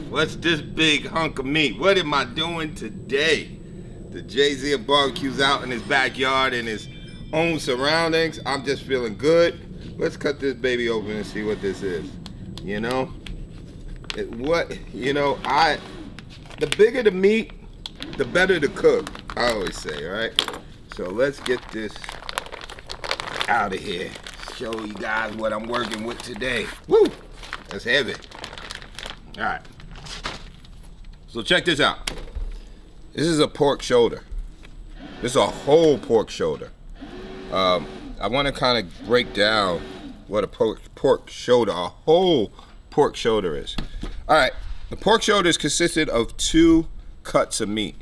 What's this big hunk of meat? What am I doing today? The Jay-Z of barbecues out in his backyard in his own surroundings. I'm just feeling good. Let's cut this baby open and see what this is. You know, the bigger the meat, the better the cook. I always say, right? So let's get this out of here. Show you guys what I'm working with today. Woo! That's heavy. All right. So check this out. This is a pork shoulder. This is a whole pork shoulder. I want to kind of break down what a pork shoulder, a whole pork shoulder is. All right. The pork shoulder is consisted of 2 cuts of meat.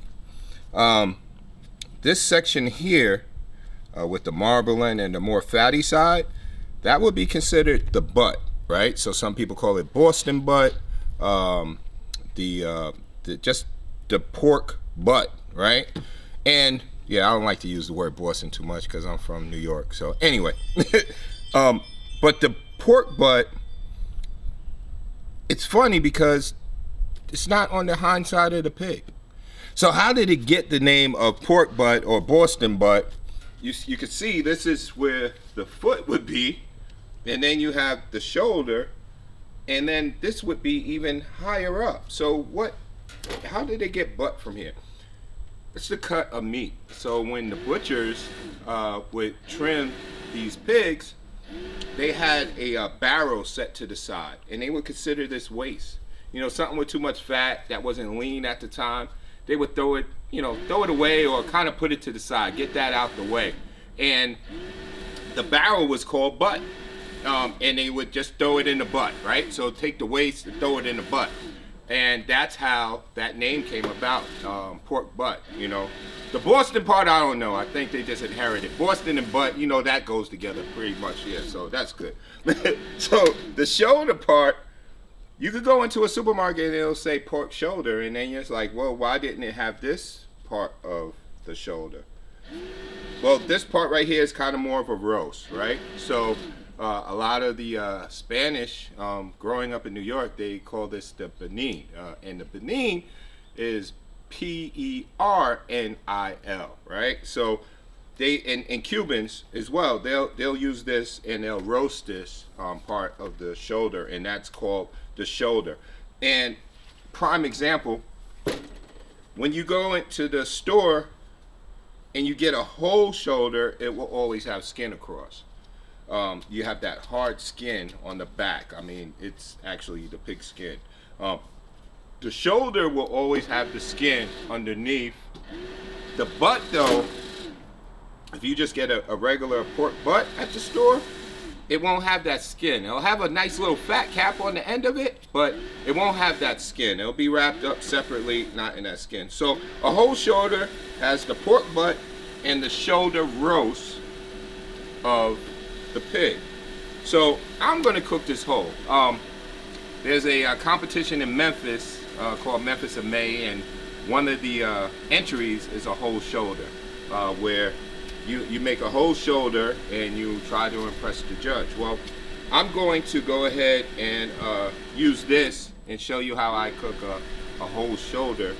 This section here, with the marbling and the more fatty side, that would be considered the butt, right? So some people call it Boston butt, just the pork butt, right? And yeah, I don't like to use the word Boston too much because I'm from New York. So anyway, but the pork butt, it's funny because it's not on the hind side of the pig. So how did it get the name of pork butt or Boston butt? You can see this is where the foot would be, and then you have the shoulder, and then this would be even higher up. So how did it get butt from here? It's the cut of meat. So when the butchers would trim these pigs, they had a barrel set to the side, and they would consider this waste. You know, something with too much fat that wasn't lean at the time, they would throw it away or kind of put it to the side, get that out the way. And the barrel was called butt. And they would just throw it in the butt, right? So take the waste and throw it in the butt. And that's how that name came about, pork butt, you know. The Boston part, I don't know. I think they just inherited. Boston and butt, you know, that goes together pretty much, yeah, so that's good. So the shoulder part, you could go into a supermarket and it'll say pork shoulder, and then you're just like, well, why didn't it have this part of the shoulder? Well, this part right here is kind of more of a roast, right? So a lot of the Spanish, growing up in New York, they call this the pernil, and the pernil is Pernil, right? So they and Cubans as well, they'll use this and they'll roast this part of the shoulder, and that's called the shoulder. And prime example, when you go into the store and you get a whole shoulder, it will always have skin across. You have that hard skin on the back. I mean, it's actually the pig skin. The shoulder will always have the skin underneath. The butt, though, if you just get a regular pork butt at the store, it won't have that skin. It'll have a nice little fat cap on the end of it, but it won't have that skin. It'll be wrapped up separately, not in that skin. So a whole shoulder has the pork butt and the shoulder roast of the pig. So I'm gonna cook this whole. There's a competition in Memphis called Memphis in May, and one of the entries is a whole shoulder, where you make a whole shoulder and you try to impress the judge. Well, I'm going to go ahead and use this and show you how I cook a whole shoulder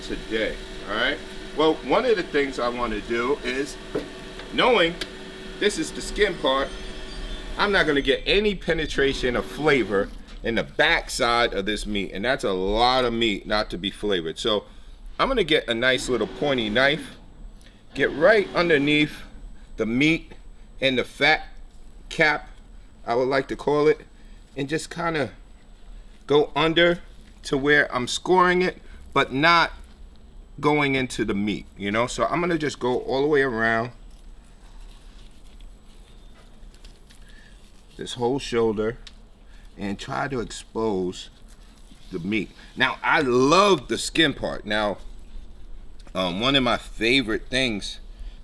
today. All right. Well, one of the things I want to do is, knowing this is the skin part, I'm not going to get any penetration of flavor in the back side of this meat, and that's a lot of meat not to be flavored. So I'm going to get a nice little pointy knife, get right underneath the meat and the fat cap, I would like to call it, and just kind of go under to where I'm scoring it, but not going into the meat, you know. So I'm going to just go all the way around this whole shoulder and try to expose the meat. Now, I love the skin part. Now, one of my favorite things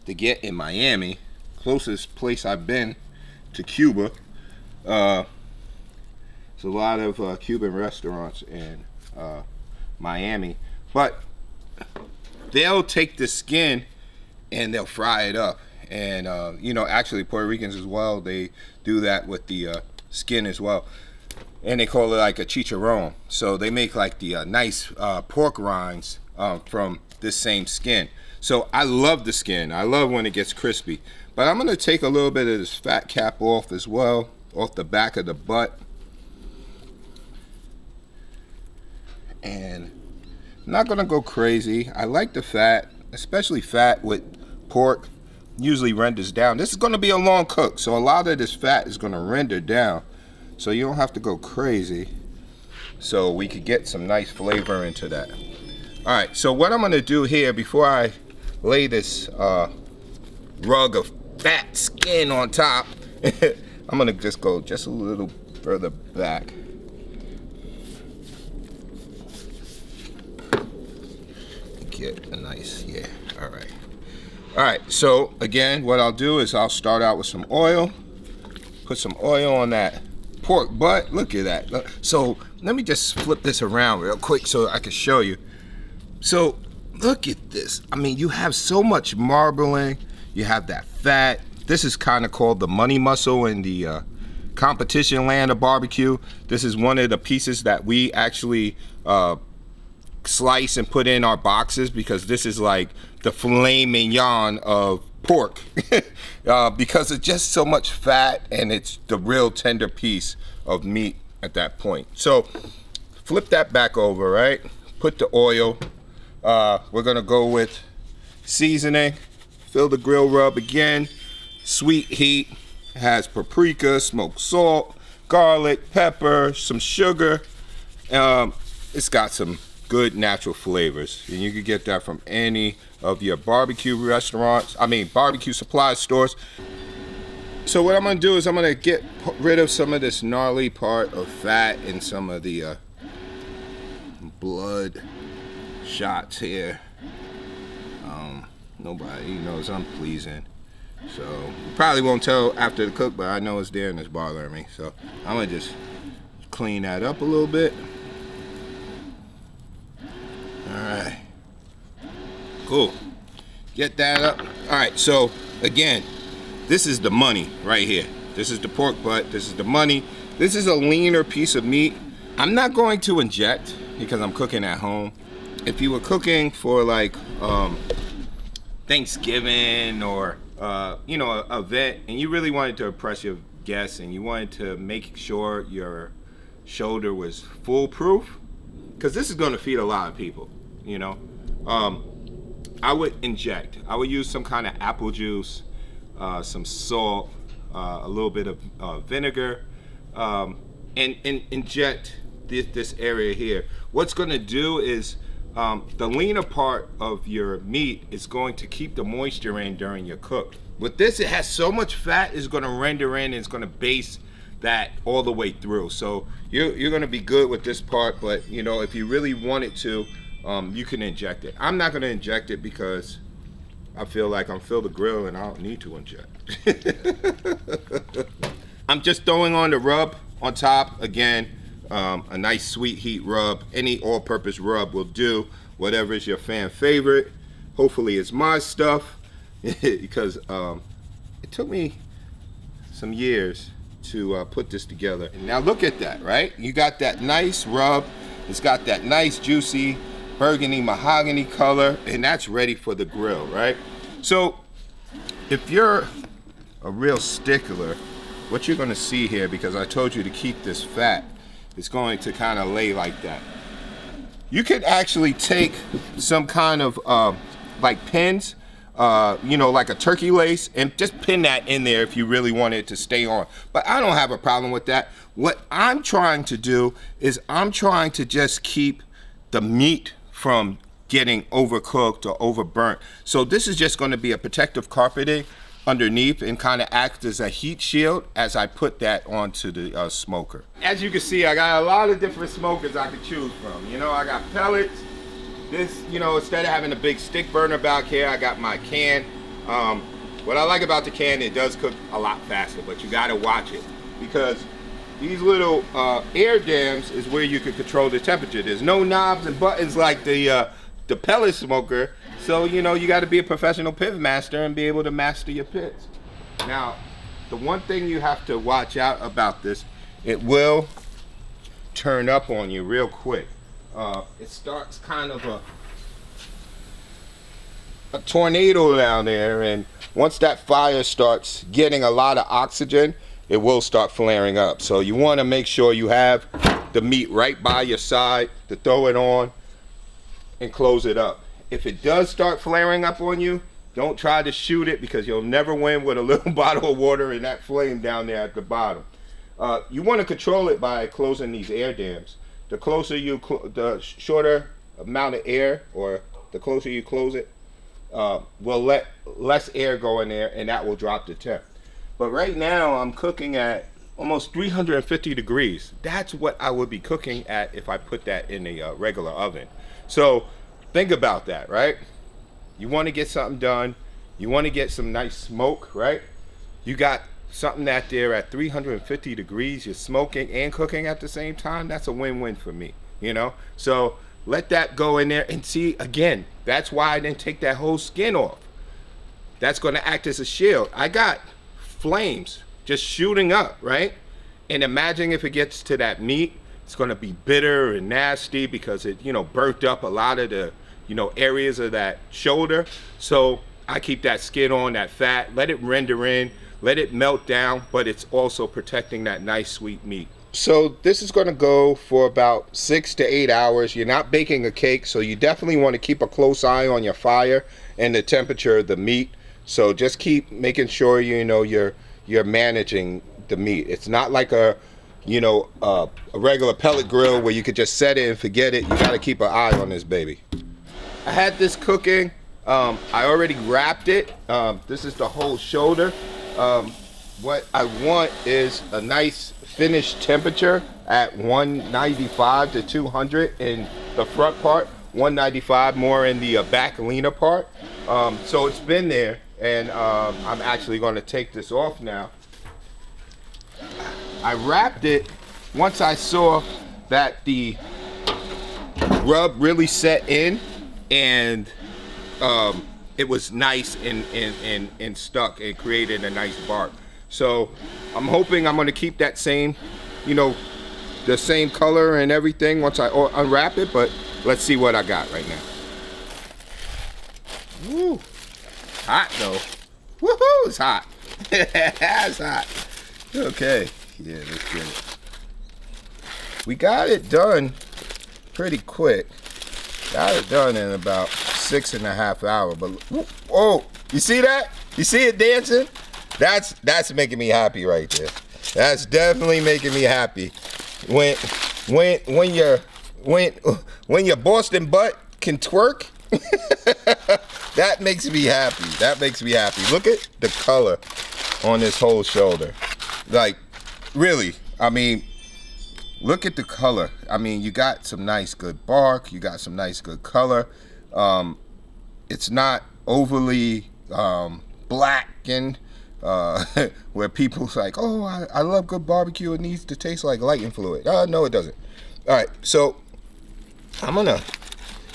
to get in Miami, closest place I've been to Cuba, there's a lot of Cuban restaurants in Miami, but they'll take the skin and they'll fry it up. And you know, actually Puerto Ricans as well, they do that with the skin as well. and they call it like a chicharron. So they make like the nice pork rinds from this same skin. So I love the skin. I love when it gets crispy. But I'm gonna take a little bit of this fat cap off as well, off the back of the butt. And I'm not gonna go crazy. I like the fat, especially fat with pork, usually renders down. This is gonna be a long cook, so a lot of this fat is gonna render down. So you don't have to go crazy. So we could get some nice flavor into that. All right, so what I'm gonna do here before I lay this rug of fat skin on top, I'm gonna just go just a little further back. Get a nice, yeah, all right. All right, so again, what I'll do is I'll start out with some oil, put some oil on that pork butt. Look at that. So let me just flip this around real quick so I can show you. So look at this. I mean, you have so much marbling, you have that fat. This is kind of called the money muscle in the competition land of barbecue. This is one of the pieces that we actually slice and put in our boxes, because this is like the filet mignon of pork because it's just so much fat and it's the real tender piece of meat at that point. So flip that back over, right? Put the oil. We're gonna go with seasoning. Fill the grill rub again. Sweet heat. It has paprika, smoked salt, garlic, pepper, some sugar. It's got some good natural flavors, and you can get that from any of your barbecue restaurants, barbecue supply stores. So what I'm gonna do is I'm gonna get rid of some of this gnarly part of fat and some of the blood shots here. Nobody knows I'm pleasing, so you probably won't tell after the cook, but I know it's there and it's bothering me. So I'm gonna just clean that up a little bit. Alright, cool. Get that up. Alright, so again, this is the money right here. This is the pork butt. This is the money. This is a leaner piece of meat. I'm not going to inject because I'm cooking at home. If you were cooking for like Thanksgiving or an event, and you really wanted to impress your guests and you wanted to make sure your shoulder was foolproof, because this is going to feed a lot of people, I would inject. I would use some kind of apple juice, some salt, a little bit of vinegar, and inject this area here. What's going to do is the leaner part of your meat is going to keep the moisture in during your cook. With this, it has so much fat, it's going to render in and it's going to base that all the way through. So you're going to be good with this part, but if you really wanted to, you can inject it. I'm not going to inject it because I feel like I'm Phil the Grill and I don't need to inject. I'm just throwing on the rub on top. Again, a nice sweet heat rub. Any all-purpose rub will do, whatever is your fan favorite. Hopefully it's my stuff because it took me some years to put this together. And now look at that, right? You got that nice rub. It's got that nice juicy burgundy mahogany color, and that's ready for the grill, right? So if you're a real stickler, what you're gonna see here, because I told you to keep this fat, it's going to kind of lay like that. You could actually take some kind of like pins, like a turkey lace, and just pin that in there if you really want it to stay on. But I don't have a problem with that. What I'm trying to do is I'm trying to just keep the meat from getting overcooked or overburnt. So this is just going to be a protective carpeting underneath and kind of act as a heat shield as I put that onto the smoker. As you can see, I got a lot of different smokers I could choose from. I got pellets. This, instead of having a big stick burner back here, I got my can. What I like about the can, it does cook a lot faster, but you gotta watch it because these little air dams is where you can control the temperature. There's no knobs and buttons like the pellet smoker. So, you gotta be a professional pit master and be able to master your pits. Now, the one thing you have to watch out about this, it will turn up on you real quick. It starts kind of a tornado down there, and once that fire starts getting a lot of oxygen, it will start flaring up. So you want to make sure you have the meat right by your side to throw it on and close it up. If it does start flaring up on you, don't try to shoot it, because you'll never win with a little bottle of water and that flame down there at the bottom. You want to control it by closing these air dams. The closer you, the shorter amount of air, or the closer you close it, will let less air go in there, and that will drop the temp. But right now I'm cooking at almost 350 degrees. That's what I would be cooking at if I put that in a regular oven. So think about that, right? You want to get something done. You want to get some nice smoke, right? You got something out there at 350 degrees. You're smoking and cooking at the same time. That's a win-win for me, you know? So let that go in there, and see, again, that's why I didn't take that whole skin off. That's going to act as a shield. I got flames just shooting up, right? And imagine if it gets to that meat, it's going to be bitter and nasty, because it, you know, burnt up a lot of the, you know, areas of that shoulder. So I keep that skin on, that fat, let it render in, let it melt down, but it's also protecting that nice sweet meat. So this is going to go for about 6 to 8 hours. You're not baking a cake, so you definitely want to keep a close eye on your fire and the temperature of the meat. So just keep making sure, you know, you're managing the meat. It's not like a, you know, a regular pellet grill where you could just set it and forget it. You got to keep an eye on this baby. I had this cooking. I already wrapped it. This is the whole shoulder. What I want is a nice finished temperature at 195 to 200 in the front part, 195 more in the back leaner part. So it's been there, and I'm actually going to take this off now. I wrapped it once I saw that the rub really set in, and it was nice and stuck and created a nice bark. So I'm hoping I'm going to keep that same, you know, the same color and everything once I unwrap it, but let's see what I got right now. Woo, hot though. Woohoo, it's hot. It's hot. Okay, yeah, let's get it. We got it done pretty quick. Got it done in about 6.5 hours, but oh, you see that? You see it dancing? That's making me happy right there. That's definitely making me happy. When your Boston butt can twerk, that makes me happy. That makes me happy. Look at the color on this whole shoulder. Like, really, I mean, look at the color. I mean, you got some nice good bark. You got some nice good color. It's not overly blackened, where people's like, oh, I love good barbecue. It needs to taste like lighting fluid. No, it doesn't. All right, so I'm gonna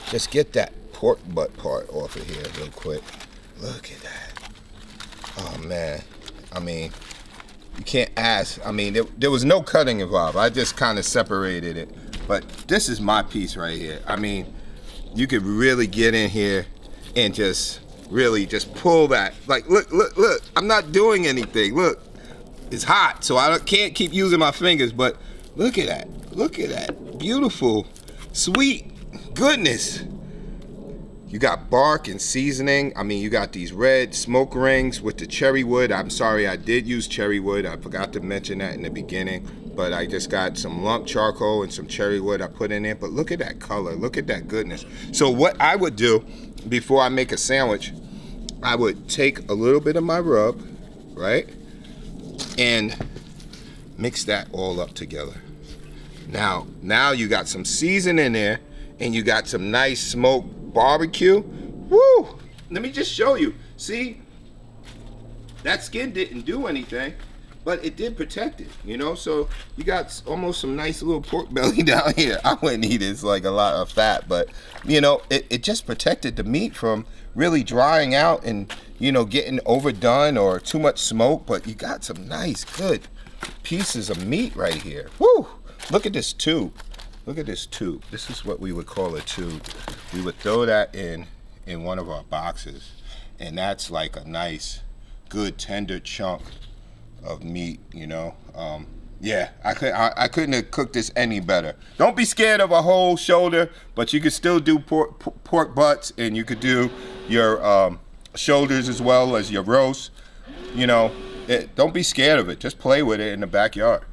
just get that pork butt part off of here real quick. Look at that. Oh man, I mean, you can't ask. I mean, there was no cutting involved. I just kind of separated it. But this is my piece right here. I mean, you could really get in here and just really just pull that. Like, look. I'm not doing anything. Look, it's hot, so I can't keep using my fingers. But look at that. Look at that. Beautiful, sweet goodness. You got bark and seasoning. I mean, you got these red smoke rings with the cherry wood. I'm sorry, I did use cherry wood. I forgot to mention that in the beginning. But I just got some lump charcoal and some cherry wood I put in it. But look at that color. Look at that goodness. So what I would do before I make a sandwich, I would take a little bit of my rub, right? And mix that all up together. Now you got some seasoning in there, and you got some nice smoked barbecue. Woo! Let me just show you. See, that skin didn't do anything, but it did protect it, you know? So you got almost some nice little pork belly down here. I wouldn't eat it. It's like a lot of fat, but you know, it just protected the meat from really drying out and, you know, getting overdone or too much smoke. But you got some nice good pieces of meat right here. Woo! look at this tube. Look at this tube. This is what we would call a tube. We would throw that in one of our boxes, and that's like a nice, good, tender chunk of meat, you know. Yeah, I couldn't have cooked this any better. Don't be scared of a whole shoulder, but you could still do pork butts, and you could do your shoulders as well as your roast. You know, don't be scared of it. Just play with it in the backyard.